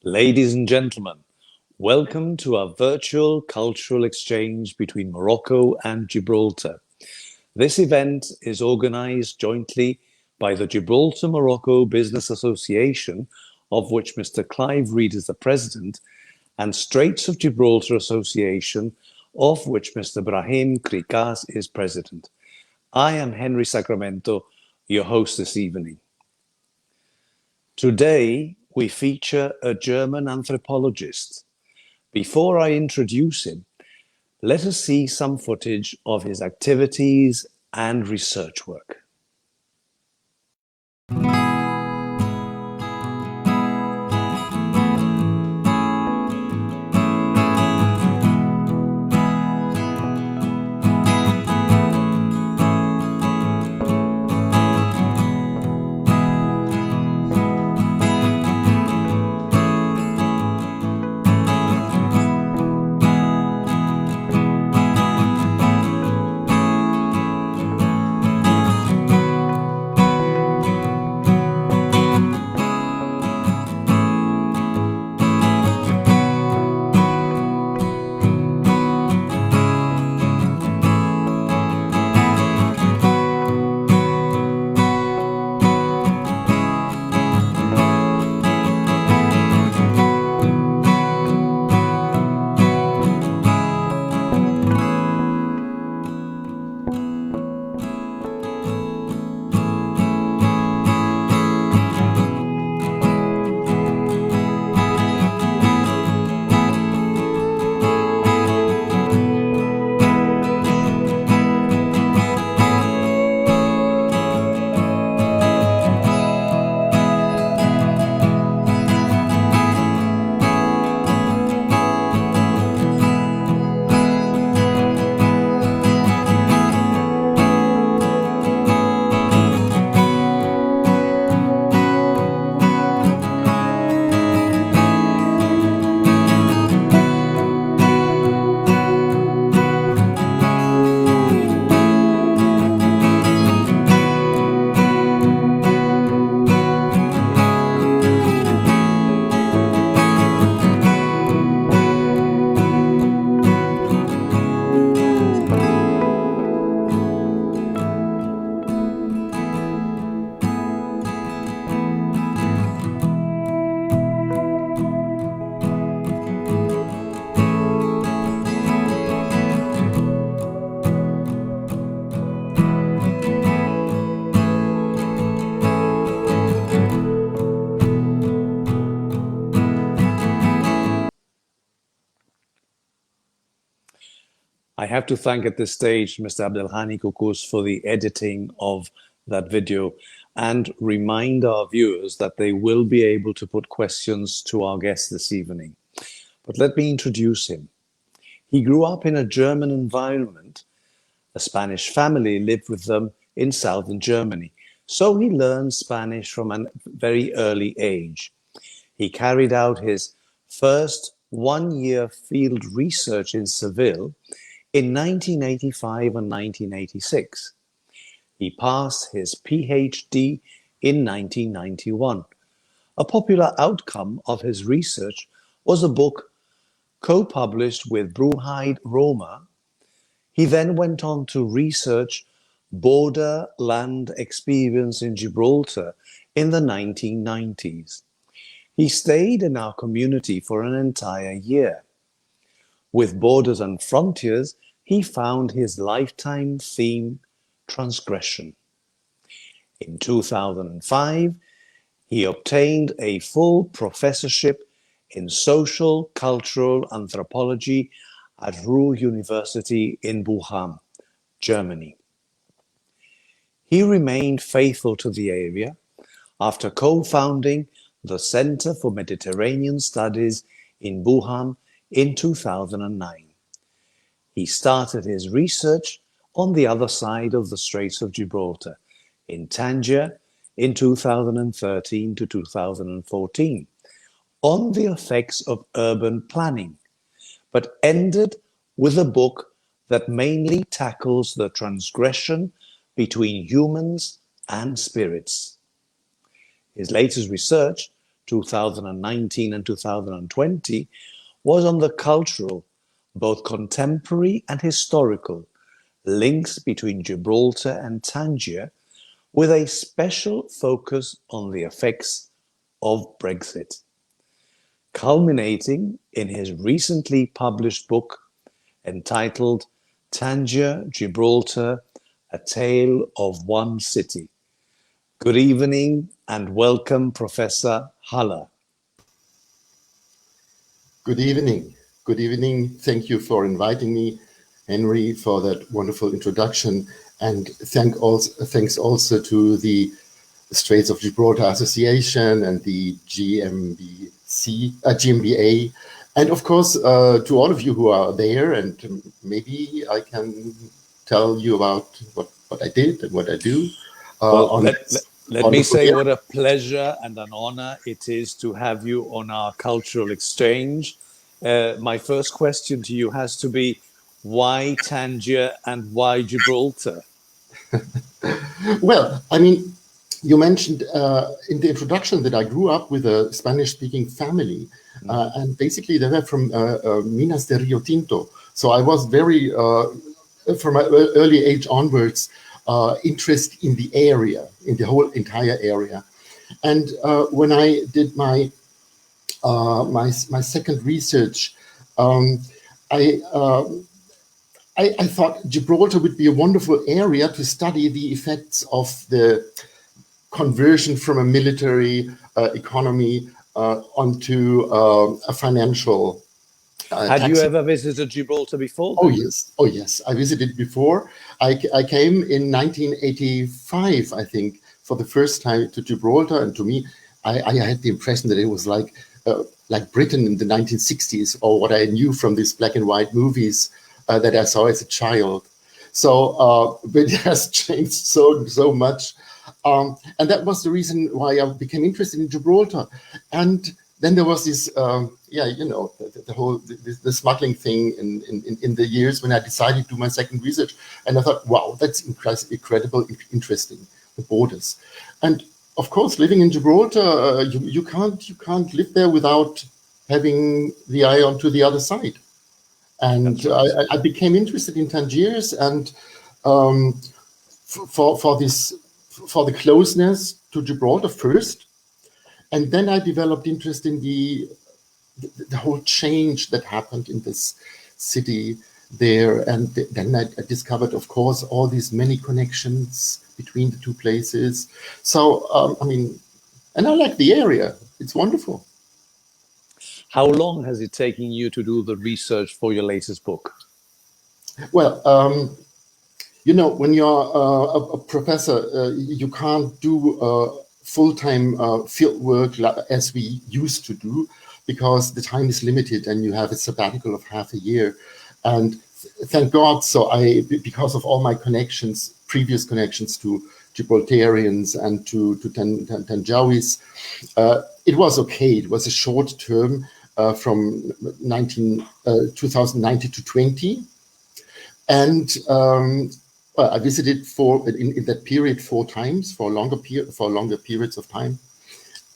Ladies and gentlemen, welcome to our virtual cultural exchange between Morocco and Gibraltar. This event is organized jointly by the Gibraltar-Morocco Business Association, of which Mr. Clive Reid is the president, and Straits of Gibraltar Association, of which Mr. Brahim Krikas is president. I am Henry Sacramento, your host this evening. Today, we feature a German anthropologist. Before I introduce him, let us see some footage of his activities and research work. I have to thank at this stage Mr. Abdelhani Koukous for the editing of that video and remind our viewers that they will be able to put questions to our guest this evening. But let me introduce him. He grew up in a German environment. A Spanish family lived with them in southern Germany, so he learned Spanish from a very early age. He carried out his first one-year field research in Seville in 1985 and 1986. He passed his PhD in 1991. A popular outcome of his research was a book co-published with Bruheid Roma. He then went on to research border land experience in Gibraltar in the 1990s. He stayed in our community for an entire year. With Borders and Frontiers, he found his lifetime theme, transgression. In 2005, he obtained a full professorship in social cultural anthropology at Ruhr University in Bochum, Germany. He remained faithful to the area after co-founding the Center for Mediterranean Studies in Bochum in 2009. He started his research on the other side of the Straits of Gibraltar, in Tangier, in 2013 to 2014, on the effects of urban planning, but ended with a book that mainly tackles the transgression between humans and spirits. His latest research 2019 and 2020 was on the cultural, both contemporary and historical, links between Gibraltar and Tangier, with a special focus on the effects of Brexit, culminating in his recently published book entitled Tangier, Gibraltar, A Tale of One City. Good evening and welcome, Professor Haller. Good evening. Good evening. Thank you for inviting me, Henry, for that wonderful introduction. And thanks also to the Straits of Gibraltar Association and the GMBA, and of course to all of you who are there. And maybe I can tell you about what I did and what I do. Let me say what a pleasure and an honor it is to have you on our cultural exchange. My first question to you has to be, why Tangier and why Gibraltar? Well, I mean, you mentioned in the introduction that I grew up with a Spanish-speaking family, and basically they were from Minas de Rio Tinto. So I was very, from an early age onwards, interest in the area, in the whole entire area. And when I did my my second research, I thought Gibraltar would be a wonderful area to study the effects of the conversion from a military economy onto a financial. Had you ever visited Gibraltar before? Oh yes, oh yes, I visited before. I came in 1985, I think, for the first time to Gibraltar, and to me, I had the impression that it was like Britain in the 1960s, or what I knew from these black and white movies that I saw as a child. So, but it has changed so much. And that was the reason why I became interested in Gibraltar. And then there was this, the whole the smuggling thing in the years when I decided to do my second research. And I thought, wow, that's incredible, interesting, the borders. And of course, living in Gibraltar, you can't live there without having the eye onto the other side. And right. I became interested in Tangiers, and for the closeness to Gibraltar first, and then I developed interest in the whole change that happened in this city there, and then I discovered, of course, all these many connections between the two places. So I mean, and I like the area; it's wonderful. How long has it taken you to do the research for your latest book? Well, when you're a professor, you can't do full-time field work as we used to do, because the time is limited and you have a sabbatical of half a year. And thank God, because of all my connections, previous connections to Gibraltarians and to Tanjawis, it was okay. It was a short term from 2019 to 20. And I visited in that period 4 times for longer periods of time.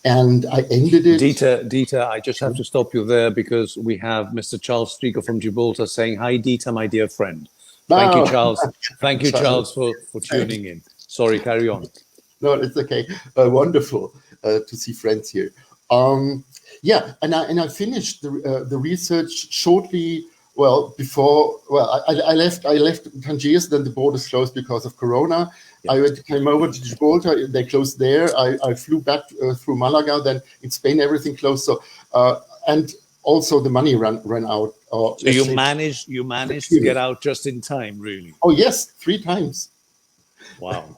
And I ended it. Dieter, I just have to stop you there because we have Mr. Charles Strieger from Gibraltar saying, "Hi, Dieter, my dear friend." Thank you, Charles. Thank you, Charles, for tuning in. Sorry, carry on. No, it's okay. Wonderful to see friends here. Yeah, and I finished the research shortly. Well, before I left Tangiers, then the borders closed because of Corona. Yeah. I came over to Gibraltar. They closed there. I flew back through Malaga. Then in Spain, everything closed. So and also the money ran out. So you managed to get out just in time, really? Oh yes, 3 times. Wow.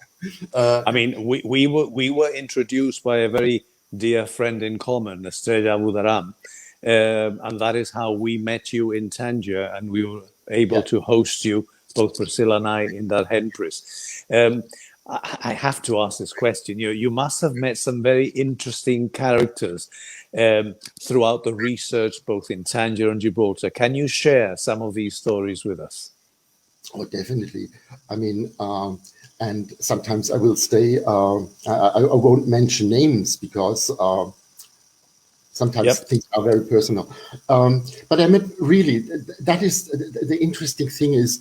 I mean, we were introduced by a very dear friend in common, Estrella Budaram, and that is how we met you in Tangier, and we were able to host you, both Priscilla and I, in that henpris. I have to ask this question. You must have met some very interesting characters throughout the research, both in Tangier and Gibraltar. Can you share some of these stories with us? Oh, definitely. I mean, and sometimes I will stay. I won't mention names because Sometimes Yep. things are very personal. But I mean, really, that is the interesting thing is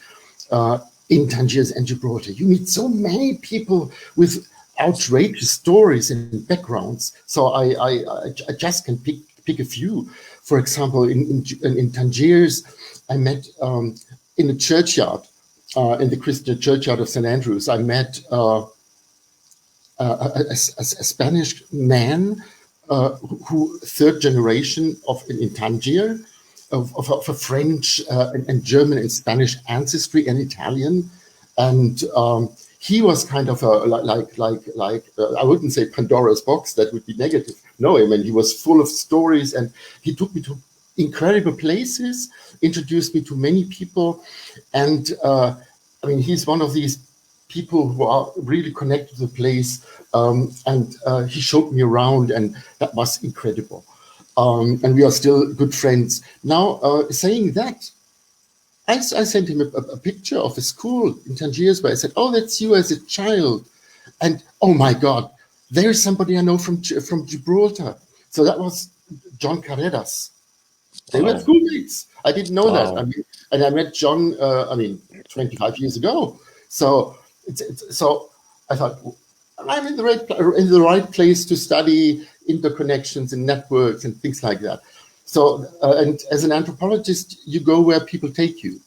in Tangiers and Gibraltar, you meet so many people with outrageous stories and backgrounds. So I just can pick a few. For example, in Tangiers, I met in the churchyard, in the Christian churchyard of St. Andrews, I met a Spanish man who third generation in Tangier, of a French and German and Spanish ancestry and Italian, and he was kind of I wouldn't say Pandora's box, that would be negative. No, I mean he was full of stories, and he took me to incredible places, introduced me to many people, and I mean he's one of these people who are really connected to the place, and he showed me around, and that was incredible. And we are still good friends. Now, saying that, I sent him a picture of a school in Tangiers where I said, "Oh, that's you as a child," and oh my God, there's somebody I know from Gibraltar. So that was John Carreras. They were schoolmates. I didn't know that. I mean, and I met John. 25 years ago. So so I thought I'm in the right place to study interconnections and networks and things like that. So and as an anthropologist, you go where people take you.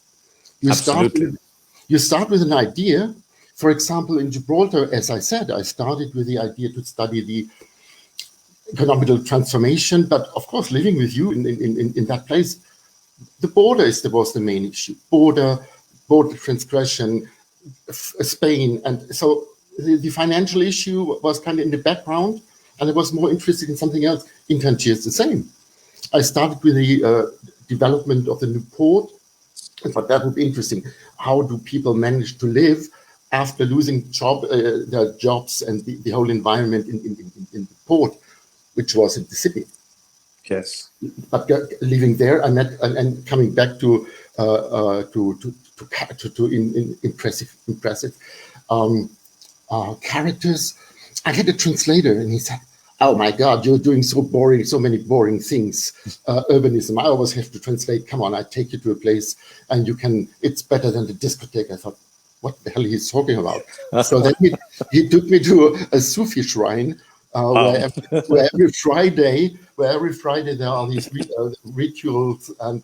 You start with an idea. For example, in Gibraltar, as I said, I started with the idea to study the economical transformation, but of course, living with you in that place, the border was the main issue. Border transgression, Spain, and so the financial issue was kind of in the background, and I was more interested in something else. In Tangiers, the same. I started with the development of the new port. I thought that would be interesting. How do people manage to live after losing their jobs and the whole environment in the port, which was in the city? Yes. But living there and coming back to impressive characters. I had a translator, and he said, "Oh my God, you're doing so many boring things. Urbanism. I always have to translate. Come on, I take you to a place, and it's better than the discotheque." I thought, what the hell he's talking about? So then he took me to a Sufi shrine, where every Friday there are these rituals and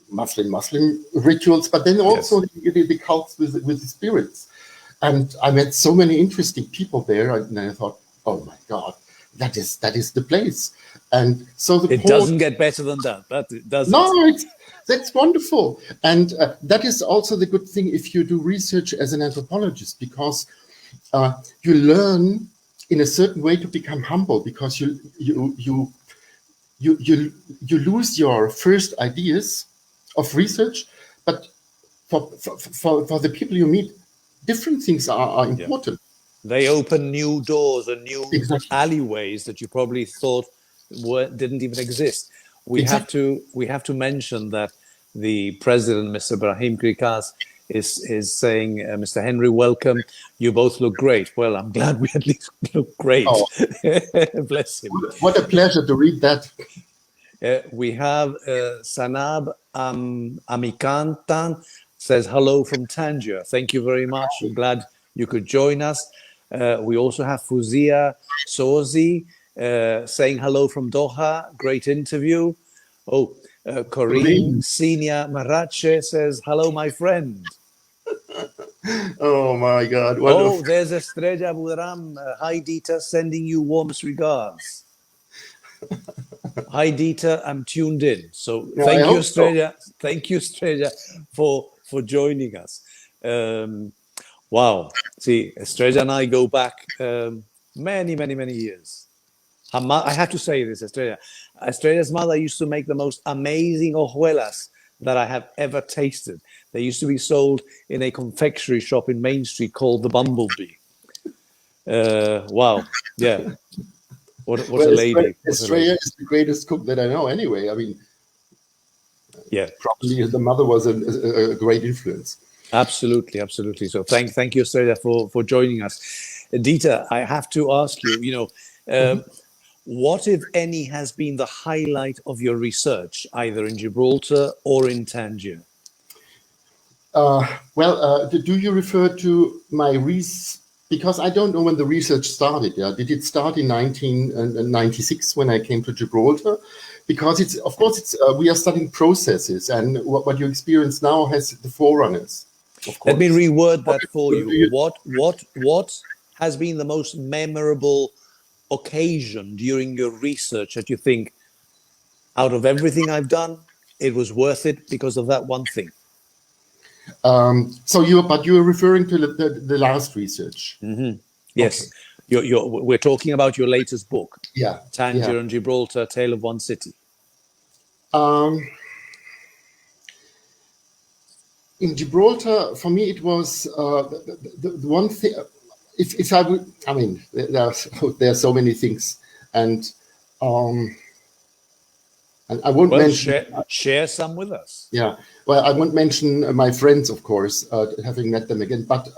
Muslim rituals, but then also the cults with the spirits. And I met so many interesting people there, and I thought, oh my God, that is the place. And so it doesn't get better than that, does it? No, that's wonderful. And that is also the good thing if you do research as an anthropologist, because you learn in a certain way to become humble, because you lose your first ideas of research, but for the people you meet, different things are important. They open new doors and new alleyways that you probably thought didn't even exist. We have to mention that the president, Mr. Brahim Krikas, is saying, "Mr. Henry, welcome. You both look great." Well, I'm glad we at least look great. Oh. Bless him. What a pleasure to read that. We have Sanab Amikantan says hello from Tangier. Thank you very much. I'm glad you could join us. We also have Fuzia Sozi saying hello from Doha. Great interview. Oh, Corinne Senior Marache says hello, my friend. Oh my God! Oh, there's Estrella Buram. Hi, Dita, sending you warmest regards. Hi, Dita, I'm tuned in. So thank you, Estrella. So. Thank you, Estrella, for joining us. Wow. See, Estrella and I go back many, many, many years. I have to say this, Estrella. Estrella's mother used to make the most amazing hojuelas that I have ever tasted. They used to be sold in a confectionery shop in Main Street called the Bumblebee. Wow. Yeah. What a lady. Estrella is the greatest cook that I know anyway. I mean, probably the mother was a great influence. Absolutely, absolutely. So thank you, Estrella, for joining us. Dita, I have to ask you, what, if any, has been the highlight of your research, either in Gibraltar or in Tangier? Do you refer to my because I don't know when the research started. Yeah, did it start in 1996 when I came to Gibraltar? Because it's, of course, it's we are studying processes, and what you experience now has the forerunners. Of course. Let me reword that for you. What has been the most memorable occasion during your research that you think, out of everything I've done, it was worth it because of that one thing? So you're referring to the last research. Mm-hmm. Yes. Okay. We're talking about your latest book. Yeah. Tangier and Gibraltar, Tale of One City. In Gibraltar, for me, it was the one thing. If I would, I mean, there are so many things, and I won't mention. Share some with us. Yeah, well, I won't mention my friends, of course, having met them again. But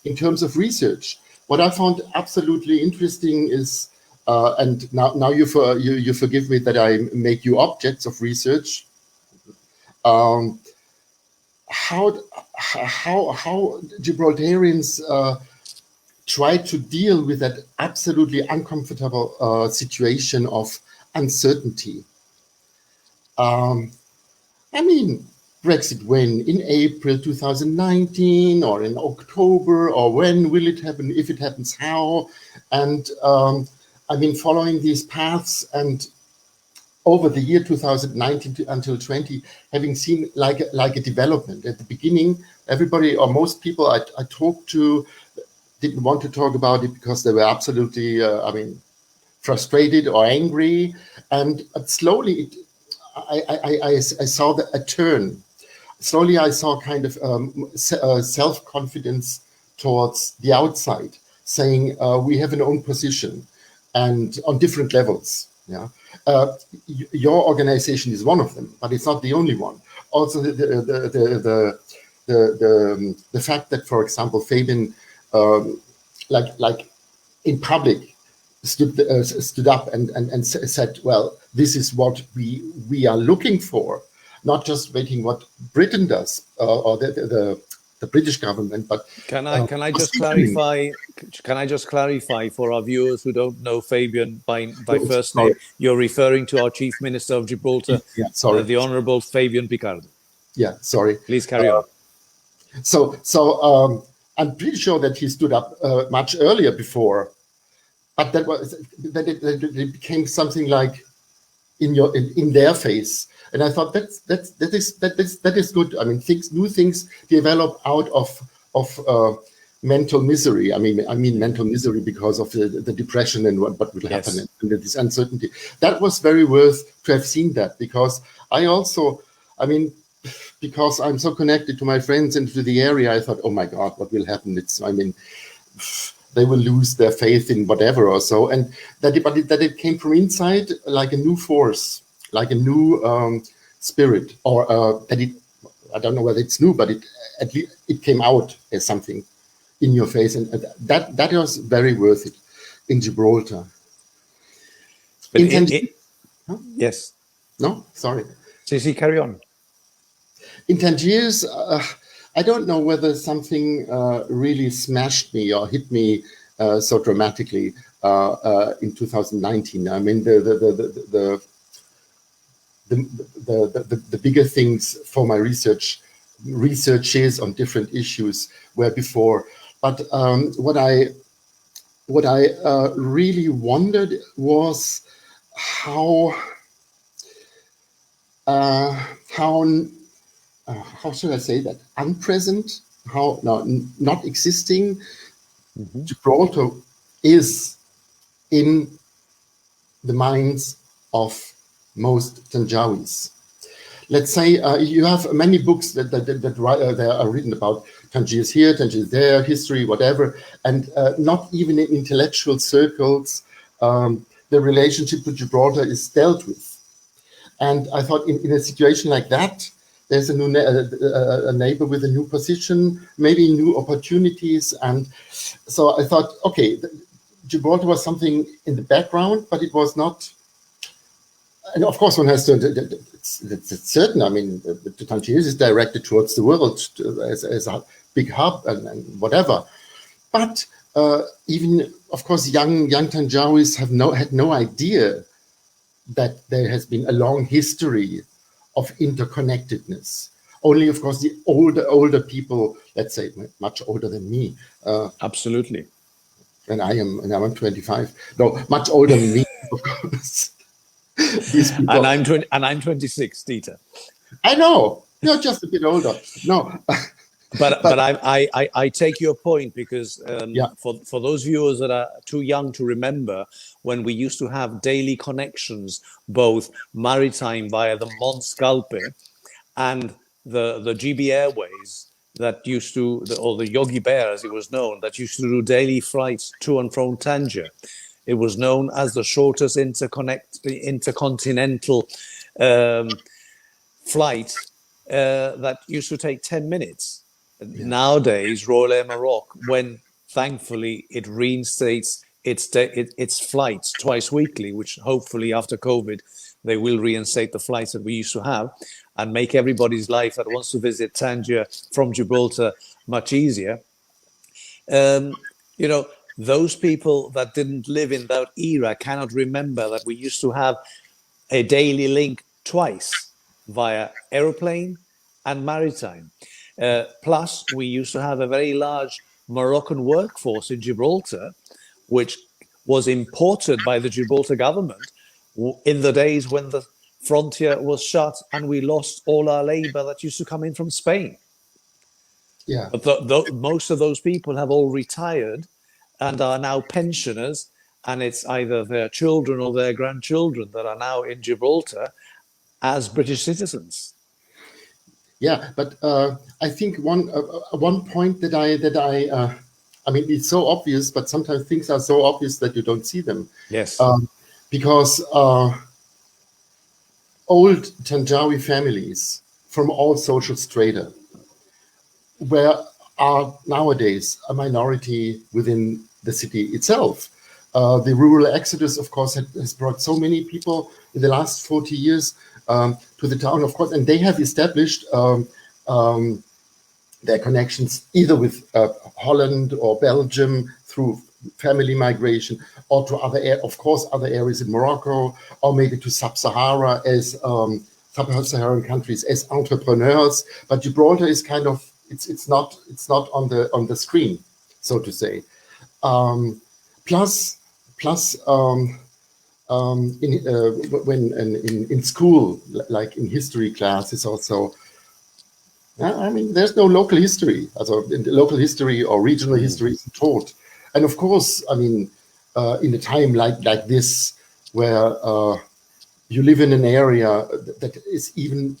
in terms of research, what I found absolutely interesting is, and now you forgive me that I make you objects of research. How Gibraltarians try to deal with that absolutely uncomfortable situation of uncertainty. I mean, Brexit when? In April 2019 or in October, or when will it happen? If it happens, how? And I mean, following these paths, and over the year 2019 until 20, having seen like a development. At the beginning, everybody or most people I talked to didn't want to talk about it because they were absolutely, frustrated or angry. And slowly, I saw a turn. Slowly, I saw kind of self-confidence towards the outside, saying we have an own position, and on different levels. Yeah, your organization is one of them, but it's not the only one. Also, the fact that, for example, Fabian, like in public, stood up and said, "Well, this is what we are looking for, not just waiting what Britain does or the British government." But can I just clarify? Can I just clarify for our viewers who don't know Fabian by first name? You're referring to our Chief Minister of Gibraltar, the Honourable Fabian Picardo. Yeah, sorry. Please carry on. So I'm pretty sure that he stood up much earlier before, but it became something like in their face. And I thought that is good. I mean, new things develop out of mental misery. I mean mental misery because of the depression and what will happen and this uncertainty. That was very worth to have seen that, because I also, because I'm so connected to my friends and to the area, I thought, oh my God, what will happen? They will lose their faith in whatever or so. And that it came from inside like a new force, like a new spirit, or I don't know whether it's new, but at least it came out as something in your face. And that was very worth it in Gibraltar. Yes. No, sorry. CC, carry on. In Tangiers, I don't know whether something really smashed me or hit me so dramatically in 2019. I mean, the bigger things for my researches on different issues were before. But what I really wondered was how should I say that? Unpresent, not existing. Mm-hmm. Gibraltar is in the minds of most Tanjawis. Let's say you have many books that are written about Tangiers here, Tangiers there, history, whatever, and not even in intellectual circles the relationship to Gibraltar is dealt with. And I thought in a situation like that, there's a new a neighbor with a new position, maybe new opportunities. And so I thought, okay, Gibraltar was something in the background, but it was not. And of course, one has to. It's certain. I mean, the Tangiers is directed towards the world as a big hub and whatever. But even, of course, young Tanjawis had no idea that there has been a long history of interconnectedness. Only, of course, the older people, let's say much older than me. Absolutely. And I'm 25. No, much older than me, of course. And I'm 26, Dieter. I know. You're just a bit older. No. But I take your point, because for those viewers that are too young to remember, when we used to have daily connections, both maritime via the Mont Scalpe and the GB Airways that used to, or the Yogi Bear as it was known, that used to do daily flights to and from Tangier. It was known as the shortest intercontinental flight that used to take 10 minutes. Nowadays, Royal Air Maroc, when thankfully it reinstates its flights twice weekly, which hopefully after COVID they will reinstate the flights that we used to have and make everybody's life that wants to visit Tangier from Gibraltar much easier. Those people that didn't live in that era cannot remember that we used to have a daily link twice via aeroplane and maritime. Plus, we used to have a very large Moroccan workforce in Gibraltar, which was imported by the Gibraltar government in the days when the frontier was shut and we lost all our labor that used to come in from Spain. Yeah. But most of those people have all retired and are now pensioners, and it's either their children or their grandchildren that are now in Gibraltar as British citizens. Yeah, but I think one point that I mean, it's so obvious, but sometimes things are so obvious that you don't see them. Yes. Because old Tanjawi families from all social strata are nowadays a minority within the city itself. The rural exodus, of course, has brought so many people in the last 40 years to the town, of course, and they have established their connections either with Holland or Belgium through family migration, or to other areas in Morocco, or maybe to Sub-Sahara as Sub-Saharan countries as entrepreneurs. But Gibraltar is kind of it's not on the screen, so to say. Plus, when in school, like in history classes, also. I mean, there's no local history. Also, local history or regional history isn't taught. And of course, I mean, in a time like this, where you live in an area that is even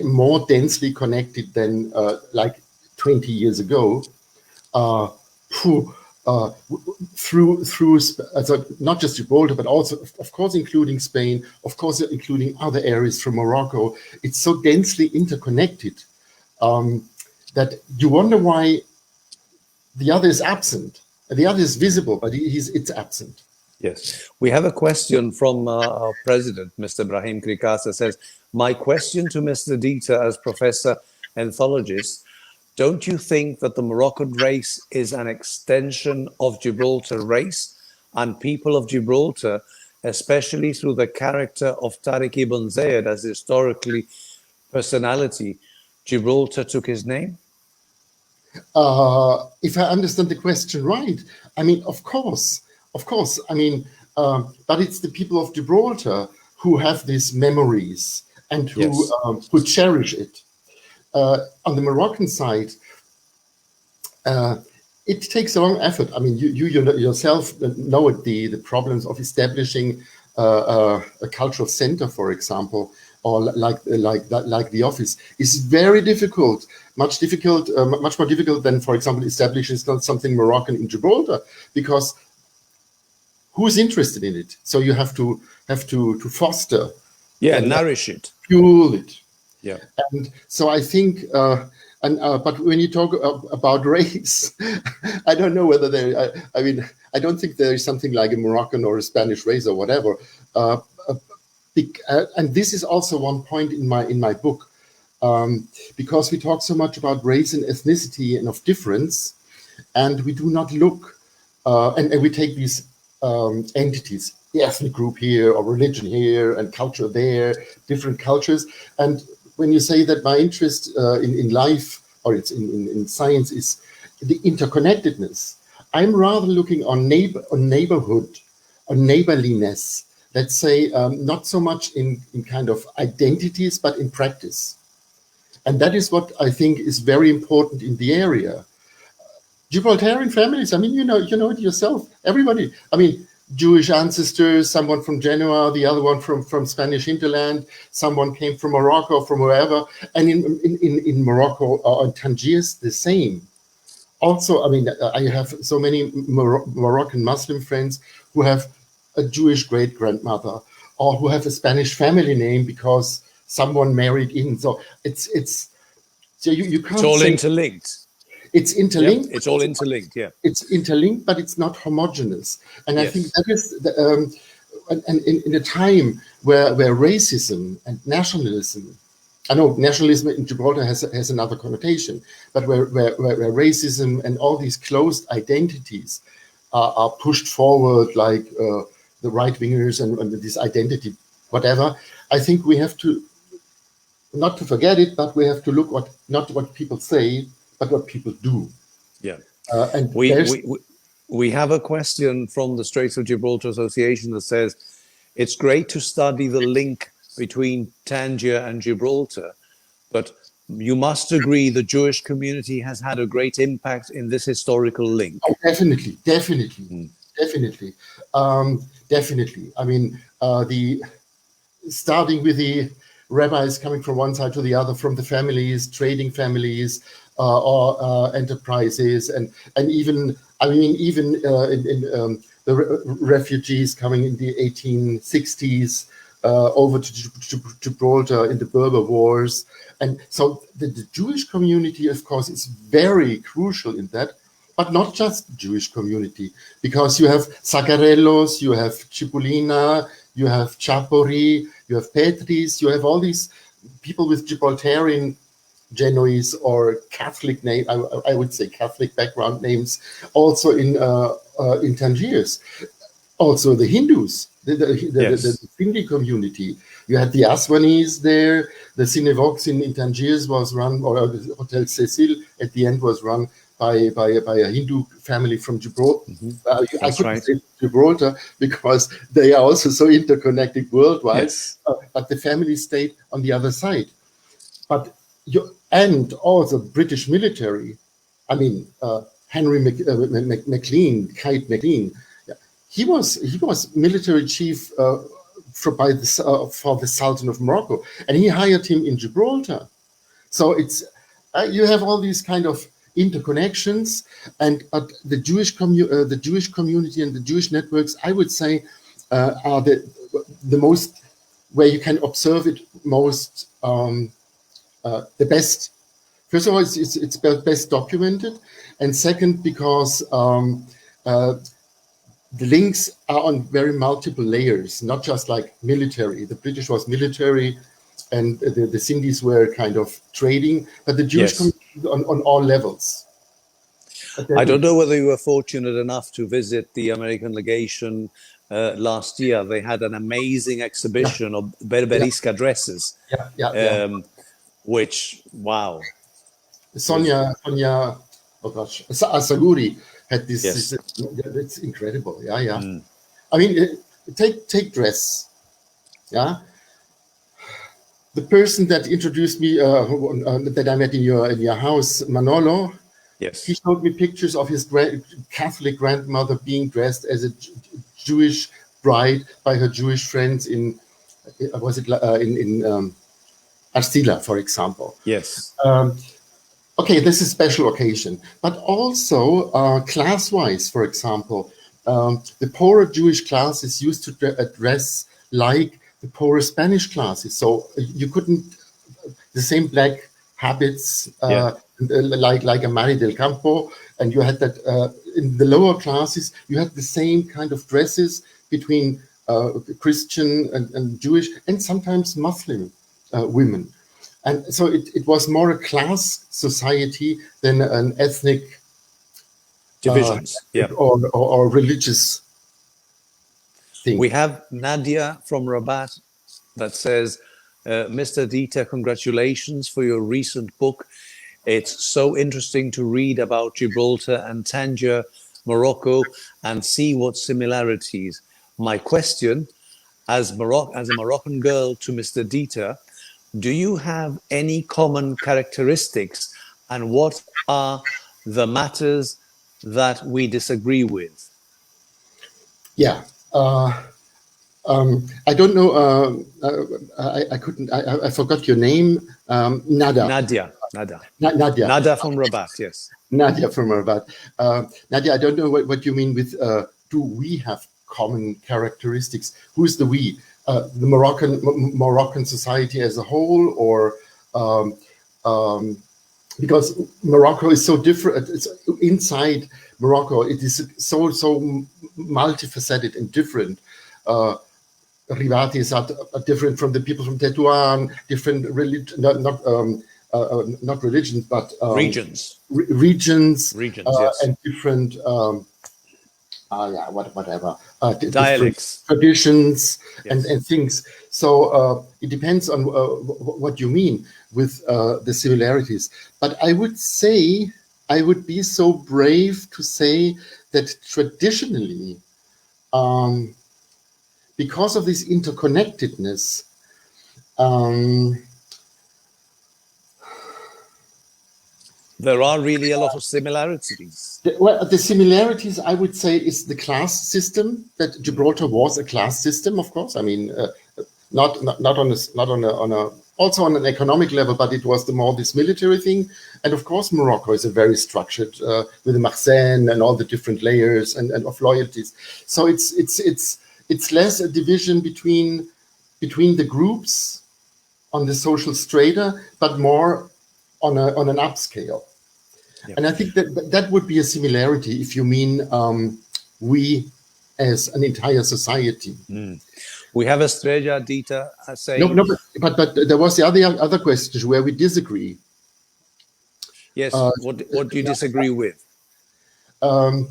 more densely connected than like 20 years ago, through not just Gibraltar, but also, of course, including Spain, of course, including other areas from Morocco, it's so densely interconnected that you wonder why the other is absent. The other is visible, but it's absent. Yes. We have a question from our president, Mr. Brahim Krikasa, says, my question to Mr. Dieter as professor anthologist, don't you think that the Moroccan race is an extension of Gibraltar race, and people of Gibraltar, especially through the character of Tariq Ibn Zayed as historically personality, Gibraltar took his name? If I understand the question right, I mean, of course. I mean, but it's the people of Gibraltar who have these memories and who cherish it. On the Moroccan side, it takes a long effort. I mean, you yourself know it, the problems of establishing a cultural center, for example, or like the office is very difficult, much more difficult than, for example, establishing something Moroccan in Gibraltar, because who's interested in it? So you have to foster, nourish it, fuel it. Yeah. And so I think And but when you talk about race, I don't know whether there. I mean, I don't think there is something like a Moroccan or a Spanish race or whatever. Uh, and this is also one point in my book, because we talk so much about race and ethnicity and of difference, and we do not look, and we take these entities, the ethnic group here or religion here and culture there, different cultures. And when you say that my interest in life or it's in science is the interconnectedness, I'm rather looking on neighborhood, on neighborliness. Let's say not so much in kind of identities, but in practice. And that is what I think is very important in the area. Gibraltarian families, I mean, you know it yourself. Everybody, I mean, Jewish ancestors, someone from Genoa, the other one from Spanish hinterland, someone came from Morocco, from wherever. And in Morocco or in Tangiers, the same. Also, I mean, I have so many Moroccan Muslim friends who have a Jewish great-grandmother or who have a Spanish family name because someone married in. So it's so you can't. It's all say interlinked. it's interlinked. Yep, it's all interlinked. Yeah, it's interlinked, but it's not homogeneous. And yes. I think that is and in a time where racism and nationalism. I know nationalism in Gibraltar has another connotation, but where racism and all these closed identities are pushed forward, like the right-wingers and this identity, whatever, I think we have to, not to forget it, but we have to look not what people say, but what people do. Yeah. And we have a question from the Straits of Gibraltar Association that says, it's great to study the link between Tangier and Gibraltar, but you must agree the Jewish community has had a great impact in this historical link. Oh, definitely. I mean, starting with the rabbis coming from one side to the other, from the families, trading families, or enterprises, and even, I mean, even in the refugees coming in the 1860s over to Gibraltar in the Berber Wars. And so the Jewish community, of course, is very crucial in that, but not just the Jewish community, because you have Zagarellos, you have Cipollina, you have Chapori, you have Petris, you have all these people with Gibraltarian, Genoese or Catholic name, I would say Catholic background names, also in Tangiers. Also the Hindus, the Hindi community. You had the Aswanis there. The Cinevox in Tangiers was run, or the Hotel Cecil at the end was run by a Hindu family from Gibraltar. I couldn't say Gibraltar because they are also so interconnected worldwide. Yes. But the family stayed on the other side. And also British military. I mean, Henry Maclean, Kite Maclean. He was military chief for the Sultan of Morocco, and he hired him in Gibraltar. So it's you have all these kind of interconnections, but the Jewish community and the Jewish networks, I would say, are the most where you can observe it most, the best. First of all, it's best documented, and second, because the links are on very multiple layers, not just like military. The British was military, and the Sindhis were kind of trading, but the Jewish community on all levels. I don't know whether you were fortunate enough to visit the American legation last year. They had an amazing exhibition of Berberisca dresses, which, wow. Sonia, oh gosh, Asaguri had this. It's incredible. I mean, take dress. Yeah. The person that introduced me, that I met in your house, Manolo. Yes. He showed me pictures of his Catholic grandmother being dressed as a Jewish bride by her Jewish friends in Arcila, for example. Yes. Okay, this is a special occasion, but also class-wise, for example, the poorer Jewish classes used to dress like the poorer Spanish classes. So you couldn't, the same black habits, like a Mari del Campo, and you had that in the lower classes, you had the same kind of dresses between Christian and Jewish, and sometimes Muslim women. And so it was more a class society than an ethnic Divisions. Yeah. or religious thing. We have Nadia from Rabat that says, Mr. Dieter, congratulations for your recent book. It's so interesting to read about Gibraltar and Tangier, Morocco, and see what similarities. My question, as a Moroccan girl to Mr. Dieter, do you have any common characteristics, and what are the matters that we disagree with? Yeah. I don't know. I couldn't. I forgot your name. Nada. Nadia. Nadia. Nadia from Rabat. Yes. Nadia from Rabat. Nadia, I don't know what you mean with. Do we have common characteristics? Who's the we? The Moroccan society as a whole, or because Morocco is so different. It's inside Morocco, it is so multifaceted and different. Ribatis are different from the people from Tetuan, different religion, not religions, but regions. Regions, yes. and different, whatever. Dialects. Traditions, yes. and things. So it depends on what you mean with the similarities. But I would say, I would be so brave to say that traditionally, because of this interconnectedness, there are really a lot of similarities. The similarities, I would say, is the class system. That Gibraltar was a class system, of course. I mean, not on a also on an economic level, but it was this military thing. And of course, Morocco is a very structured with the Makhzen and all the different layers and of loyalties. So it's less a division between the groups on the social strata, but more on an upscale. Yeah. And I think that would be a similarity if you mean we as an entire society. Mm. We have Estrella Dieter saying... No, but there was the other question where we disagree. Yes, what do you disagree with? Well,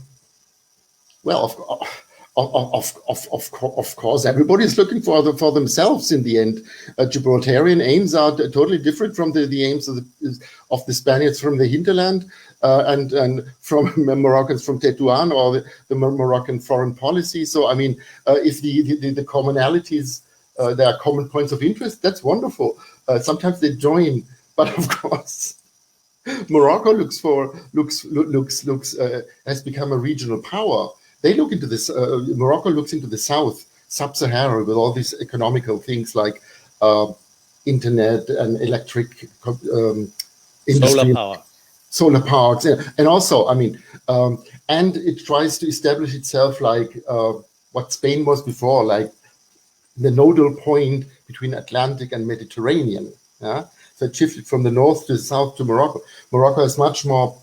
of course, everybody is looking for themselves in the end. Gibraltarian aims are totally different from the aims of the Spaniards from the hinterland and from Moroccans from Tetuan or the Moroccan foreign policy. So, I mean, if the commonalities, there are common points of interest, that's wonderful. Sometimes they join, but of course, Morocco has become a regional power. They look into this. Morocco looks into the south, sub-Sahara, with all these economical things like internet and electric industry, solar parks, and also, I mean, and it tries to establish itself like what Spain was before, like the nodal point between Atlantic and Mediterranean. Yeah? So it shifted from the north to the south to Morocco. Morocco has much more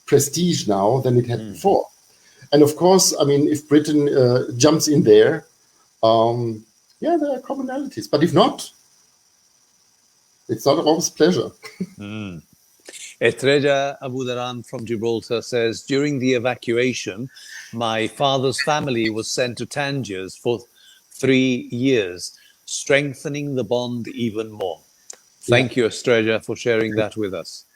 prestige now than it had before. And of course, I mean, if Britain jumps in there, yeah, there are commonalities. But if not, it's not always pleasure. Estrella Abudaran from Gibraltar says, during the evacuation, my father's family was sent to Tangiers for 3 years, strengthening the bond even more. Thank you, Estrella, for sharing that with us.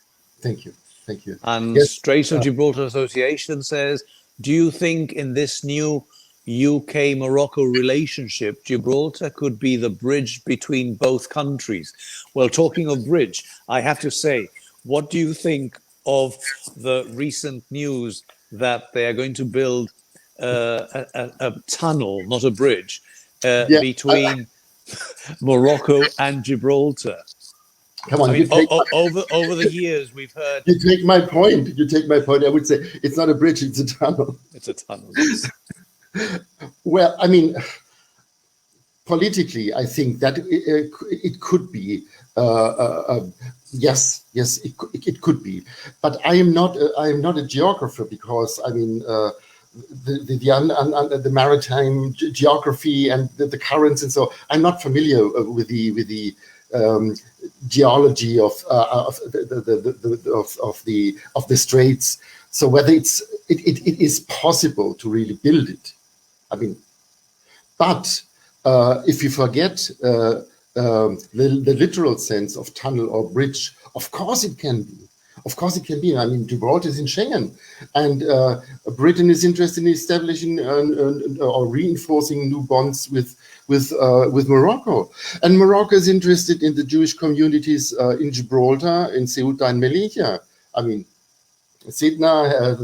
Thank you. Thank you. And Strait of Gibraltar Association says, do you think in this new UK-Morocco relationship, Gibraltar could be the bridge between both countries? Well, talking of bridge, I have to say, what do you think of the recent news that they are going to build a tunnel, not a bridge, between Morocco and Gibraltar? Come on, I mean, over the years, we've heard... You take my point. I would say it's not a bridge, it's a tunnel. It's a tunnel, yes. Well, I mean, politically, I think that it could be. Yes, it could be, but I am not a geographer, because I mean the maritime geography and the currents, and so I'm not familiar with the geology of the straits. So whether it is possible to really build it, I mean, but if you forget the literal sense of tunnel or bridge, of course it can be. Of course it can be. I mean, Gibraltar is in Schengen, and Britain is interested in establishing or reinforcing new bonds with Morocco, and Morocco is interested in the Jewish communities in Gibraltar, in Ceuta and Melilla. I mean, Sidna,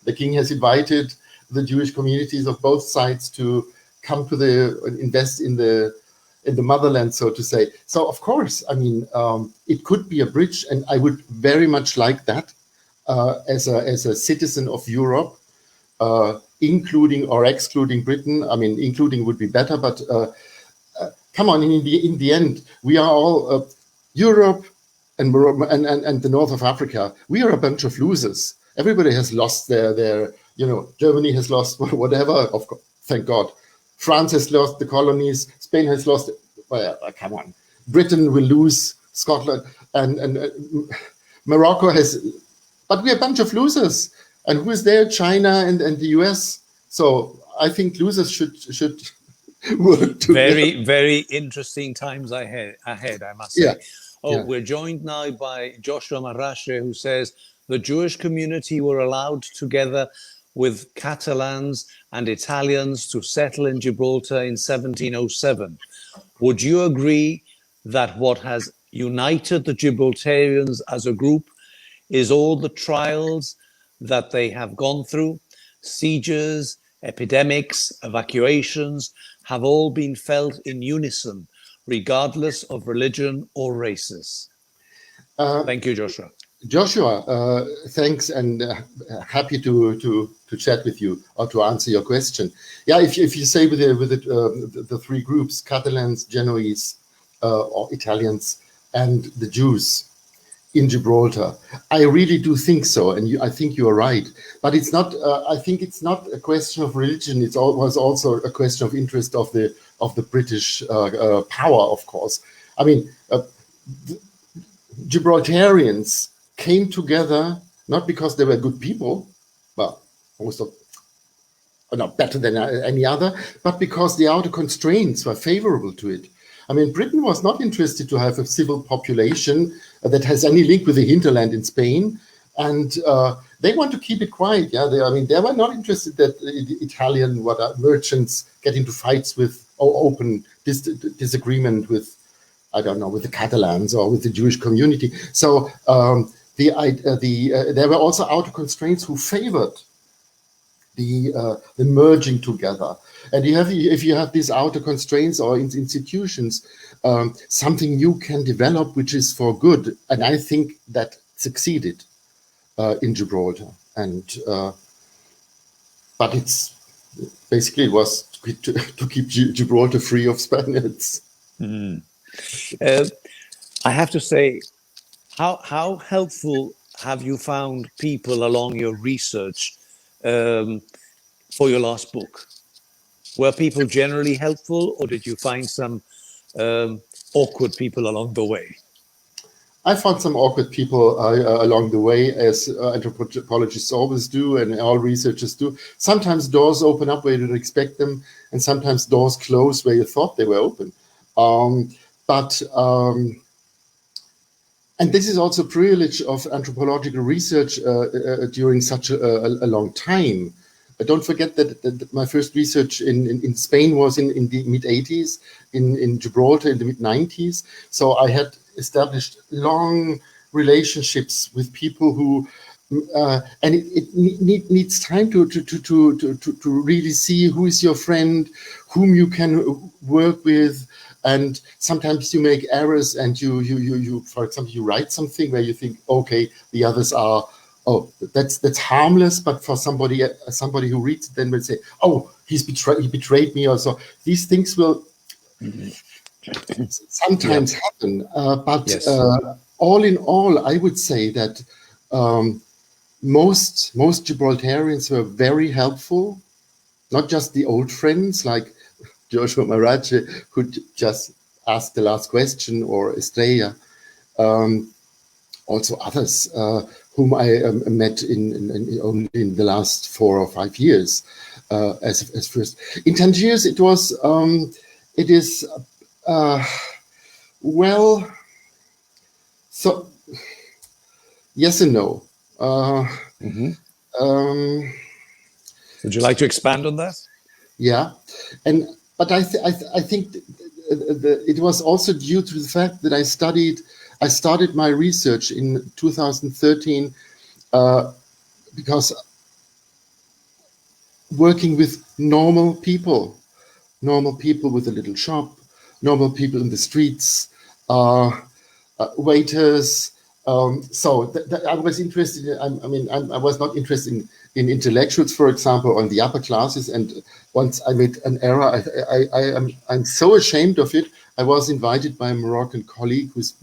the king has invited the Jewish communities of both sides to come to invest in the motherland, so to say. So of course, I mean, it could be a bridge, and I would very much like that as a citizen of Europe, including or excluding Britain. I mean, including would be better, but come on, in the end, we are all Europe and the north of Africa. We are a bunch of losers. Everybody has lost their Germany has lost whatever, of course, thank God. France has lost the colonies. Spain has lost. Well, come on. Britain will lose. Scotland and Morocco has. But we're a bunch of losers. And who is there? China and the US. So I think losers should work together. Very, very interesting times ahead, I must say. Yeah. We're joined now by Joshua Marashe, who says the Jewish community were allowed together with Catalans and Italians to settle in Gibraltar in 1707. Would you agree that what has united the Gibraltarians as a group is all the trials that they have gone through? Sieges, epidemics, evacuations have all been felt in unison, regardless of religion or races. Thank you, Joshua. Joshua, thanks, and happy to chat with you or to answer your question. Yeah, if you say with the three groups, Catalans, Genoese, or Italians, and the Jews in Gibraltar, I really do think so, and I think you are right. But it's not. I think it's not a question of religion. It was also a question of interest of the British power, of course. I mean, Gibraltarians came together not because they were good people, well, most of not better than any other, but because the outer constraints were favorable to it. I mean, Britain was not interested to have a civil population that has any link with the hinterland in Spain, and they want to keep it quiet. Yeah, they were not interested that Italian merchants get into fights with or open disagreement with, I don't know, with the Catalans or with the Jewish community. So there were also outer constraints who favored the merging together. And if you have these outer constraints or institutions, something new can develop which is for good. And I think that succeeded in Gibraltar. And but it's basically it was to keep Gibraltar free of Spaniards. Mm. I have to say, how helpful have you found people along your research for your last book? Were people generally helpful, or did you find some awkward people along the way? I found some awkward people along the way, as anthropologists always do, and all researchers do. Sometimes doors open up where you didn't expect them, and sometimes doors close where you thought they were open. And this is also a privilege of anthropological research during such a long time. Don't forget that my first research in Spain was in the mid-80s, in Gibraltar in the mid-90s. So I had established long relationships with people who, and it needs time to really see who is your friend, whom you can work with. And sometimes you make errors, and you for example, you write something where you think, okay, the others are, oh, that's harmless, but for somebody who reads it then will say, oh, he betrayed me, or so. These things will sometimes happen. But Yes. all in all, I would say that most Gibraltarians were very helpful. Not just the old friends like Joshua Marache, who just asked the last question, or Estrella. Also others whom I met only in the last 4 or 5 years as first. In Tangiers, it was, it is, well, so yes and no. Would you like to expand on that? Yeah, but I think it was also due to the fact that I started my research in 2013 because working with normal people with a little shop, normal people in the streets, waiters. So I was interested. I was not interested in intellectuals, for example, on the upper classes. And once I made an error, I'm so ashamed of it. I was invited by a Moroccan colleague who's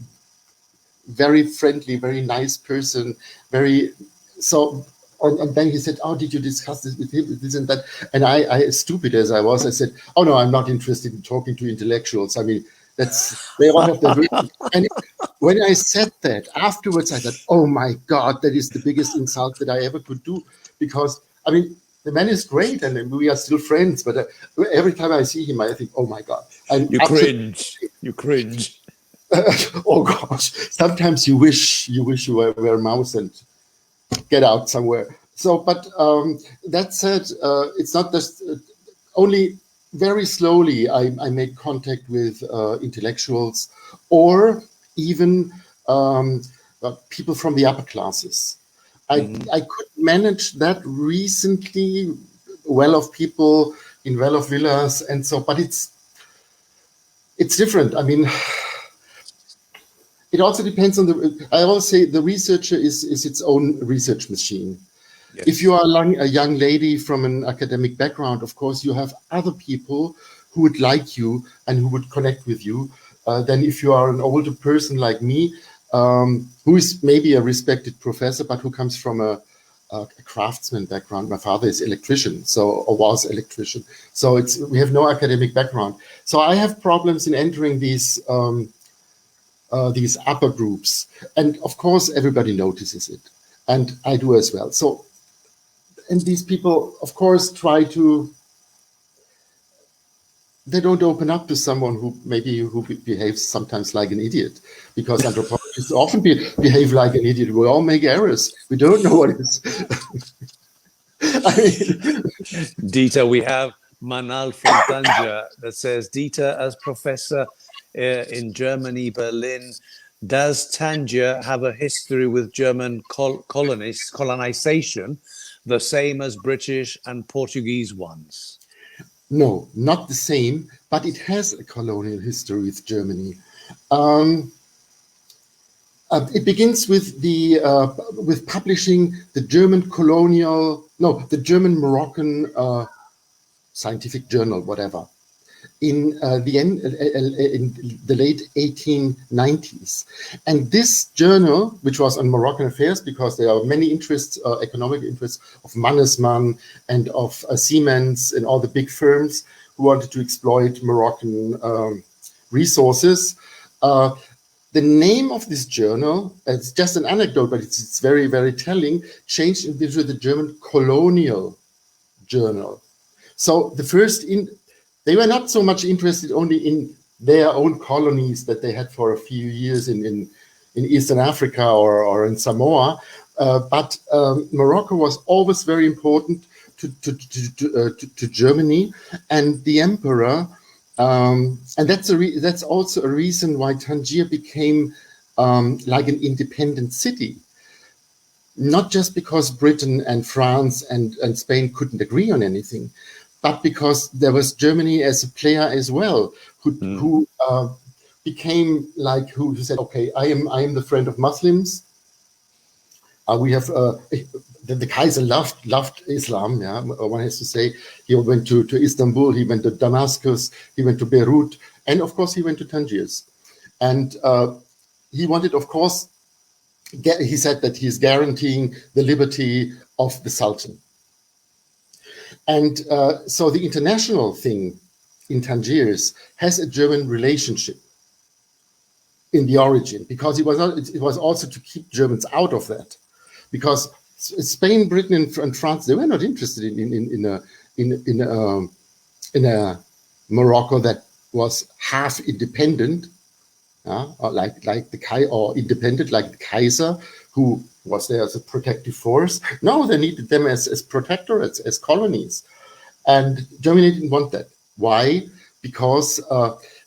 very friendly, very nice person, and then he said, "Oh, did you discuss this with him, this and that?" And I, stupid as I was, I said, "Oh no, I'm not interested in talking to intellectuals. I mean, they all have their reasons." And when I said that, afterwards I thought, "Oh my God, that is the biggest insult that I ever could do." Because, I mean, the man is great and we are still friends, but every time I see him, I think, "Oh my God." You cringe. You cringe. Oh gosh, sometimes you wish you were a mouse and get out somewhere. So, but that said, it's not just only very slowly I made contact with intellectuals or even people from the upper classes. I could manage that recently, well-off people in well-off villas and so, but it's different. I mean, it also depends on I always say the researcher is its own research machine. Yes. If you are a young lady from an academic background, of course, you have other people who would like you and who would connect with you. Then if you are an older person like me, who is maybe a respected professor, but who comes from a craftsman background. My father is electrician, or was electrician. So we have no academic background. So I have problems in entering these upper groups. And of course, everybody notices it. And I do as well. So, and these people, of course, they don't open up to someone who behaves sometimes like an idiot, because anthropologists often behave like an idiot. We all make errors. We don't know what is. Dieter, we have Manal from Tangier that says, Dieter, as professor in Germany, Berlin, does Tangier have a history with German colonization, the same as British and Portuguese ones? No, not the same, but it has a colonial history with Germany. It begins with with publishing the German Moroccan scientific journal, whatever, in the late 1890s. And this journal, which was on Moroccan affairs, because there are many interests, economic interests of Mannesmann and of Siemens and all the big firms who wanted to exploit Moroccan resources. The name of this journal, it's just an anecdote, but it's very, very telling, changed into the German Colonial Journal. So the first they were not so much interested only in their own colonies that they had for a few years in Eastern Africa or in Samoa, but Morocco was always very important to Germany and the emperor, and that's also a reason why Tangier became like an independent city. Not just because Britain and France and Spain couldn't agree on anything, but because there was Germany as a player as well, who became like, who said, okay, I am the friend of Muslims. We have the Kaiser loved Islam. Yeah, one has to say. He went to Istanbul. He went to Damascus. He went to Beirut, And of course, he went to Tangiers. And he wanted, of course, he said that he's guaranteeing the liberty of the Sultan. And so the international thing in Tangiers has a German relationship in the origin, because it was also to keep Germans out of that, because Spain, Britain, and France, they were not interested in a Morocco that was half independent, or like the or independent, like the Kaiser, who was there as a protective force. No, they needed them as protectorates, as colonies, and Germany didn't want that. Why? Because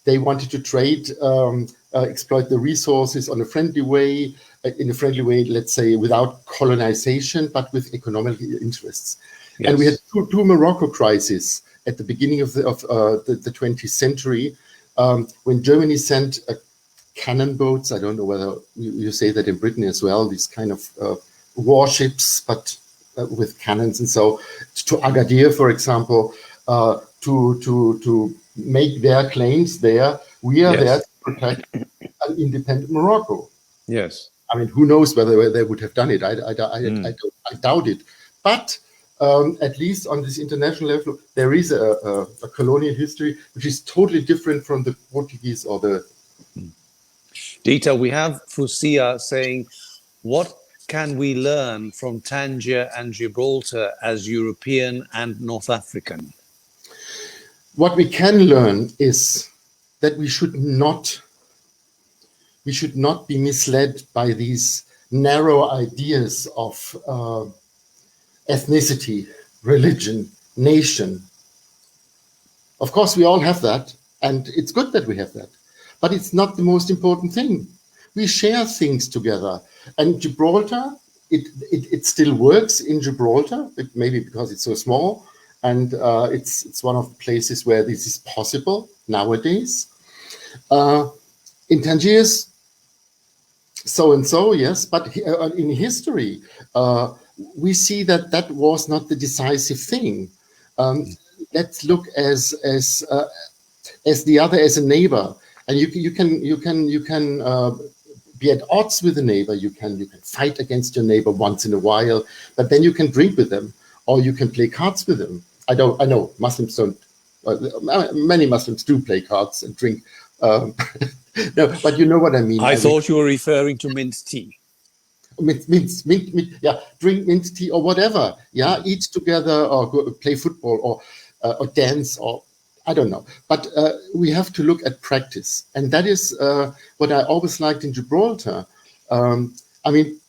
they wanted to trade, exploit the resources on a friendly way, let's say, without colonization, but with economic interests. Yes. And we had two Morocco crises at the beginning of the 20th century, when Germany sent cannon boats. I don't know whether you say that in Britain as well, these kind of warships, but with cannons. And so to Agadir, for example, to make their claims there. We are there to protect an independent Morocco. Yes. I mean, who knows whether they would have done it? I doubt it. But at least on this international level, there is a colonial history which is totally different from the Portuguese or the... Dieter, we have Fusia saying, what can we learn from Tangier and Gibraltar as European and North African? What we can learn is that we should not be misled by these narrow ideas of ethnicity, religion, nation. Of course, we all have that, and it's good that we have that, but it's not the most important thing. We share things together, and Gibraltar, it still works in Gibraltar, maybe because it's so small, and it's one of the places where this is possible nowadays. In Tangiers, so and so, yes, but in history, we see that was not the decisive thing. Let's look as the other as a neighbor, and you can be at odds with a neighbor. You can fight against your neighbor once in a while, but then you can drink with them, or you can play cards with them. I know Muslims don't. Many Muslims do play cards and drink. No, but you know what I mean. I thought you were referring to mint tea. Mint, yeah, drink mint tea or whatever. Yeah, eat together or go play football or dance or I don't know. But we have to look at practice, and that is what I always liked in Gibraltar. I mean,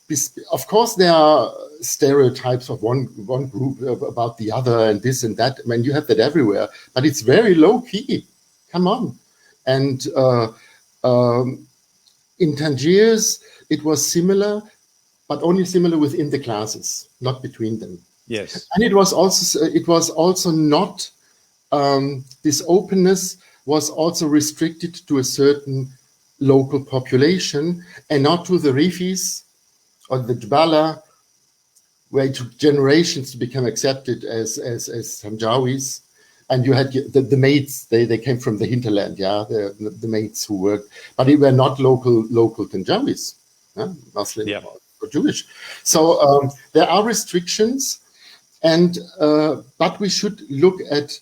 of course, there are stereotypes of one group about the other and this and that. I mean, you have that everywhere, but it's very low key. Come on. And in Tangiers, it was similar, but only similar within the classes, not between them. Yes. And it was also not, this openness was also restricted to a certain local population and not to the Rifis or the Jbala, where it took generations to become accepted as Tanjawis. And you had the maids, they came from the hinterland, yeah, the maids who worked, but they were not local Tanjawis, Muslim or Jewish. So there are restrictions, and but we should look at,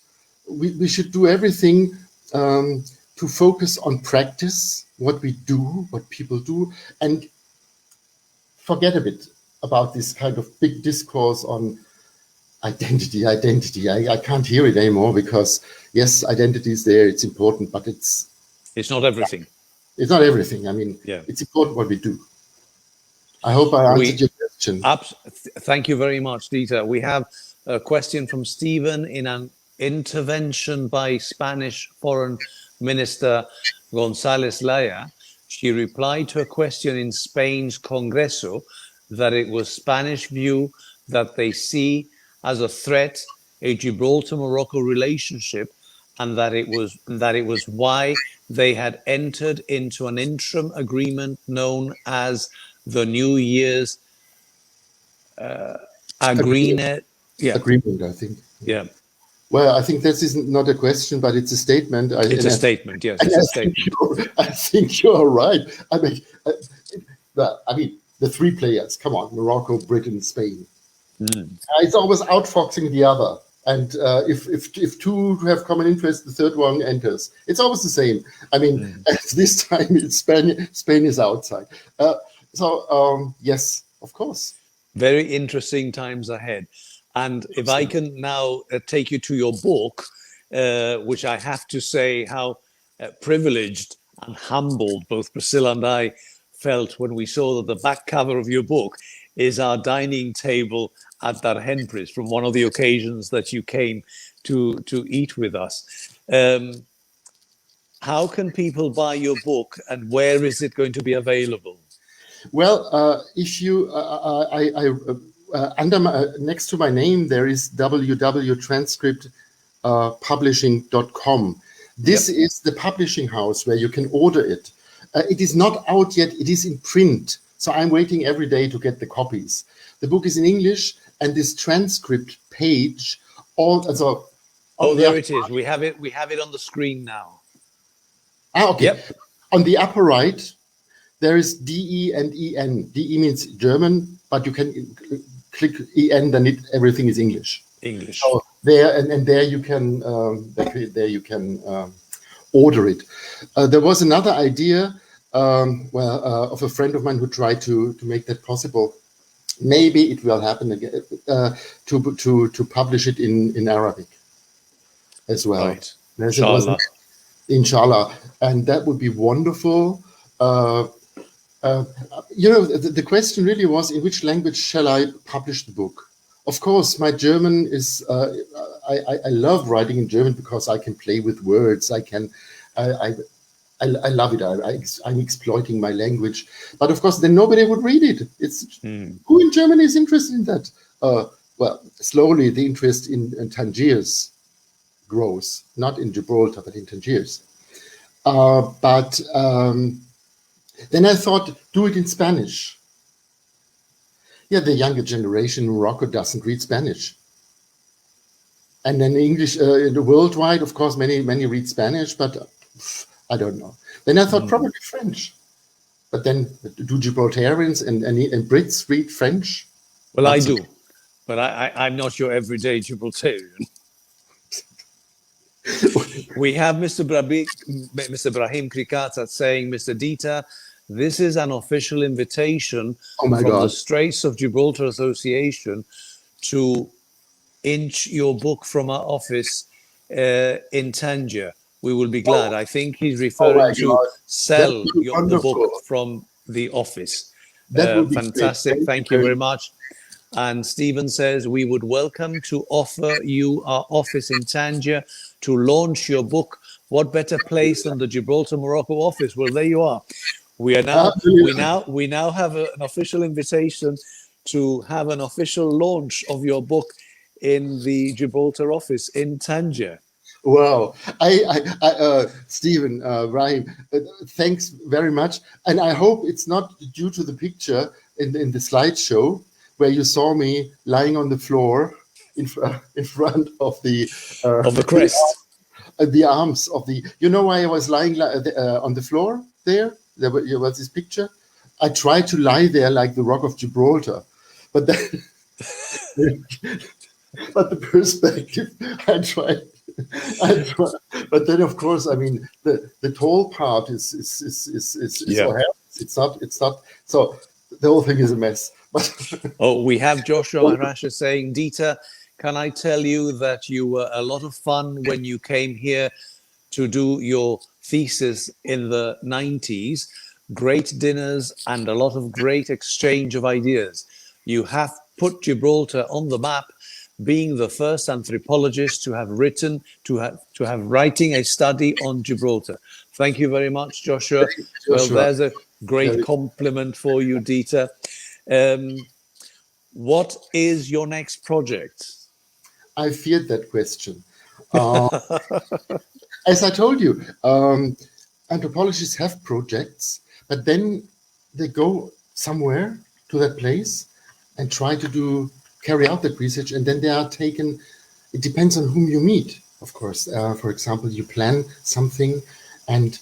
we should do everything to focus on practice, what we do, what people do, and forget a bit about this kind of big discourse on identity. I can't hear it anymore because, yes, identity is there, it's important, but it's not everything. It's not everything. I mean, it's important what we do. I hope I answered your question. Thank you very much, Dieter. We have a question from Stephen in an intervention by Spanish Foreign Minister González Laya. She replied to a question in Spain's Congreso that it was Spanish view that they see as a threat a Gibraltar-Morocco relationship, and that it was why they had entered into an interim agreement known as the New Year's agreement. Agreement, I think. Yeah. Well, I think this isn't not a question, but it's a statement. It's a statement, yes, it's a statement. I think you're right. I mean, the three players. Come on, Morocco, Britain, Spain. It's always outfoxing the other. And if two have common interest, the third one enters. It's always the same. I mean, this time it's Spain is outside. Yes, of course. Very interesting times ahead. And if I can now take you to your book, which I have to say how privileged and humbled both Priscilla and I felt when we saw that the back cover of your book is our dining table at Dar Henpris from one of the occasions that you came to eat with us. How can people buy your book and where is it going to be available? Well, if you, next to my name, there is www.transcriptpublishing.com. This is the publishing house where you can order it. It is not out yet. It is in print. So I'm waiting every day to get the copies. The book is in English, and this transcript page, there it is. We have it. We have it on the screen now. Okay. Yep. On the upper right, there is DE and EN. DE means German, but you can click EN, then everything is English. English. So there and there you can order it. There was another idea of a friend of mine who tried to make that possible. Maybe it will happen again to publish it in Arabic as well. Right. Inshallah, and that would be wonderful. The question really was, in which language shall I publish the book? Of course, my German is. I love writing in German because I can play with words. I love it. I'm exploiting my language. But of course, then nobody would read it. Who in Germany is interested in that? Well, slowly the interest in Tangiers grows, not in Gibraltar, but in Tangiers. Then I thought, do it in Spanish. Yeah, the younger generation in Morocco doesn't read Spanish. And then English, worldwide, of course, many read Spanish, but I don't know. Then I thought probably French. But then do Gibraltarians and Brits read French? Well, I do, but I'm not your everyday Gibraltarian. We have Mr. Brahim Krikatat saying, Mr. Dieter, this is an official invitation from the Straits of Gibraltar Association to inch your book from our office in Tangier. We will be glad. I think he's referring to sell the book from the office. Fantastic. Thank you very much. And Stephen says, we would welcome to offer you our office in Tangier to launch your book. What better place than the Gibraltar Morocco office? Well, there you are. We now have an official invitation to have an official launch of your book in the Gibraltar office in Tangier. Wow. Stephen, Brahim, thanks very much. And I hope it's not due to the picture in the slideshow where you saw me lying on the floor in front of the crest. The arms of the. You know why I was lying on the floor there? There was this picture. I tried to lie there like the Rock of Gibraltar, but then, but the perspective, I tried. But then, of course, I mean, the tall part is so heavy. It's not. So the whole thing is a mess. We have Joshua Rasha saying, Dieter, can I tell you that you were a lot of fun when you came here to do your thesis in the 90s? Great dinners and a lot of great exchange of ideas. You have put Gibraltar on the map, being the first anthropologist to have writing a study on Gibraltar. Thank you very much, Joshua. Well, there's a great compliment for you, Dieter. What is your next project? I feared that question. As I told you, anthropologists have projects, but then they go somewhere to that place and try to carry out that research, and then they are taken it depends on whom you meet, of course. For example, you plan something, and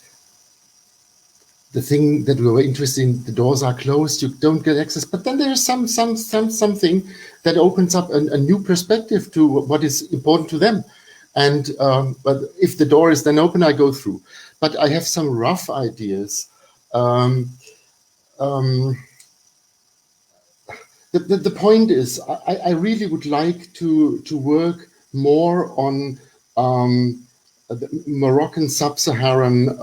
the thing that we were interested in, the doors are closed, you don't get access. But then there's something that opens up a new perspective to what is important to them. And but if the door is then open, I go through. But I have some rough ideas. The point is, I really would like to work more on the Moroccan sub-Saharan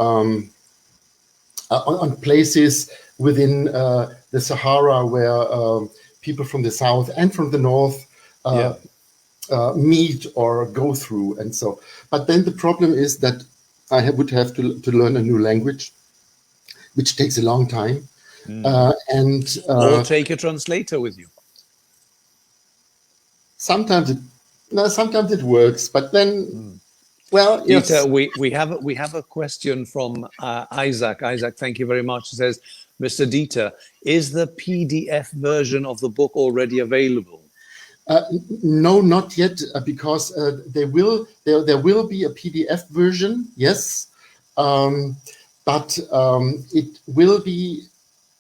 on places within the Sahara where people from the south and from the north meet or go through, and so. But then the problem is that I would have to learn a new language, which takes a long time. Or take a translator with you. Sometimes it works, but then, well, yes. Dieter, we have a question from Isaac. Isaac, thank you very much. He says, Mr. Dieter, is the PDF version of the book already available? No, not yet, because there will be a PDF version, yes, but it will be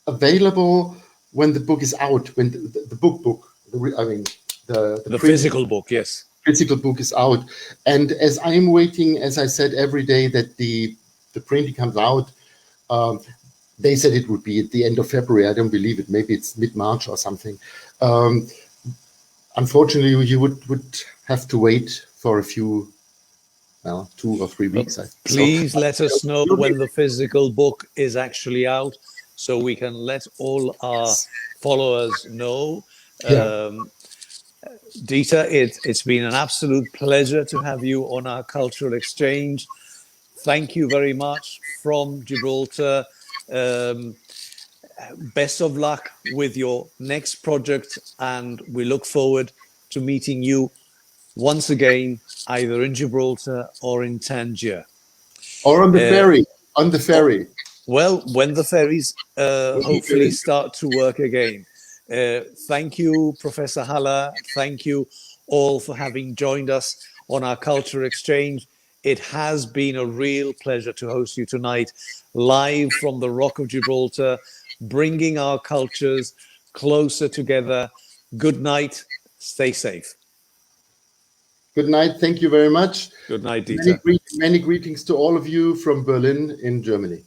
available when the book is out, when the book, the physical book, yes. Physical book is out. And as I'm waiting, as I said, every day that the printing comes out, they said it would be at the end of February. I don't believe it. Maybe it's mid-March or something. Unfortunately, you would have to wait for a few, 2 or 3 weeks. Please let us know when the physical book is actually out, so we can let all our followers know. Dieter, it's been an absolute pleasure to have you on our cultural exchange. Thank you very much from Gibraltar. Best of luck with your next project, and we look forward to meeting you once again, either in Gibraltar or in Tangier. Or on the ferry. Well, when the ferries hopefully start to work again. Thank you, Professor Haller. Thank you all for having joined us on our Culture Exchange. It has been a real pleasure to host you tonight, live from the Rock of Gibraltar, bringing our cultures closer together. Good night. Stay safe. Good night. Thank you very much. Good night, Dieter. Many greetings to all of you from Berlin in Germany.